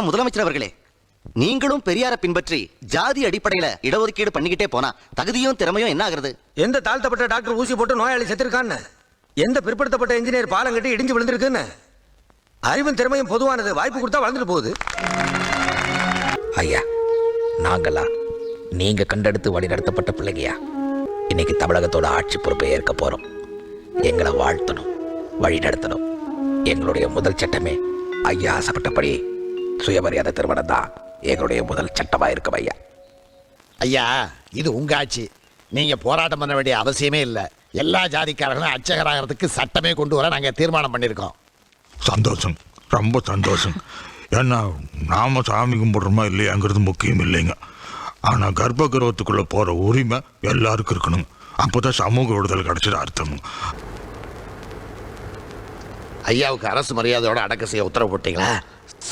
முதலமைச்சர் அவர்களே, நீங்களும் பெரியார பின்பற்றி ஜாதி அடிப்படையில இடஒதுக்கீடு பண்ணிக்கிட்டே போனா தகுதியும் திறமையும் என்ன ஆகுறது? எந்த தாழ்த்தப்பட்ட டாக்டர் ஊசி போட்டு நோயாளி செத்துருக்கான்னு, எந்த பிற்படுத்தப்பட்ட இன்ஜினியர் பாலம் கட்டி இடிஞ்சு விழுந்திருக்குன்னு. அறிவும் திறமையும் பொதுவானது, வாய்ப்பு கொடுத்தா வளர்ந்துட்டு போகுது. ஐயா, நாங்களா நீங்க கண்டெடுத்து வழி நடத்தப்பட்ட பிள்ளைங்கயா. இன்னைக்கு தமிழகத்தோட ஆட்சி பொறுப்பை ஏற்க போறோம். எங்களை வாழ்த்தணும், வழி நடத்தணும். எங்களுடைய முதல் சட்டமே ஐயா ஆசைப்பட்டபடி சுயமரியாதை திருமணம் தான் எங்களுடைய முதல் சட்டமா இருக்கும். ஐயா ஐயா, இது உங்க ஆட்சி. நீங்க போராட்டம் பண்ண வேண்டிய அவசியமே இல்லை. எல்லா ஜாதிக்காரர்களும் அர்ச்சகராகிறதுக்கு சட்டமே கொண்டு வர நாங்க தீர்மானம் பண்ணியிருக்கோம். சந்தோஷம், ரொம்ப சந்தோஷம். ஏன்னா நாம சாமி கும்பிடுறோமா இல்லையாங்கிறது முக்கியம் இல்லைங்க. ஆனா கர்ப்ப கிரகத்துக்குள்ள போற உரிமை எல்லாருக்கும் இருக்கணும். அப்போதான் சமூக விடுதலை கிடைச்சது அர்த்தம். ஐயாவுக்கு அரசு மரியாதையோட அடக்க செய்ய உத்தரவு போட்டீங்களா?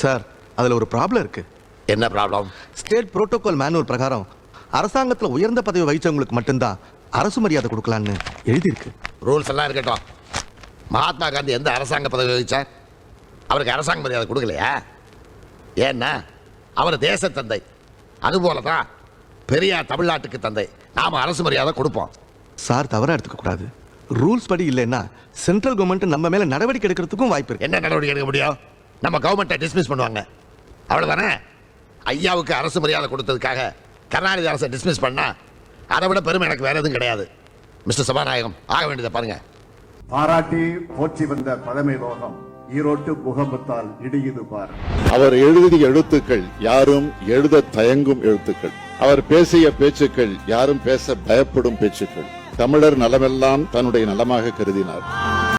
சார், அதுல ஒரு ப்ராப்ளம் இருக்கு. என்ன ப்ராப்ளம்? ஸ்டேட் புரோட்டோகால் மேனுவல் பிரகாரம் அரசாங்கத்தில் உயர்ந்த பதவி வகிச்சவங்களுக்கு மட்டும்தான் அரசு மரியாதை கொடுக்கலான்னு எழுதியிருக்கு. ரூல்ஸ் எல்லாம் இருக்கட்டும். மகாத்மா காந்தி எந்த அரசாங்க பதவி வகிச்சார்? அவருக்கு அரசாங்க மரியாதை கொடுக்கலையா? ஏன்னா அவர் தேச தந்தை. அதுபோல தான் பெரியார் தமிழ்நாட்டுக்கு தந்தை. நாம அரசு மரியாதை கொடுப்போம். சார், தவறா எடுத்துக்க கூடாது. ரூல்ஸ் படி இல்லைன்னா சென்ட்ரல் கவர்மெண்ட் நம்ம மேல நடவடிக்கை எடுக்கிறதுக்கும் வாய்ப்பு இருக்கு. என்ன நடவடிக்கை எடுக்க முடியும்? நம்ம கவர்மெண்ட்டை டிஸ்மிஸ் பண்ணுவாங்க, அவ்வளவுதானே. ஐயாவுக்கு அரசு மரியாதை கொடுத்ததுக்காக கருணாநிதி அரசை டிஸ்மிஸ் பண்ணா அதை விட பெருமை எனக்கு வேற எதுவும் கிடையாது. மிஸ்டர் சபாநாயகம், ஆக வேண்டியதை பாருங்க. பாராட்டி போற்றி வந்த பழமை லோகம் ஈரோட்டு முகமத்தால் இடியுது பார். அவர் எழுதிய எழுத்துக்கள் யாரும் எழுத தயங்கும் எழுத்துக்கள். அவர் பேசிய பேச்சுக்கள் யாரும் பேச பயப்படும் பேச்சுக்கள். தமிழர் நலமெல்லாம் தன்னுடைய நலமாக கருதினார்.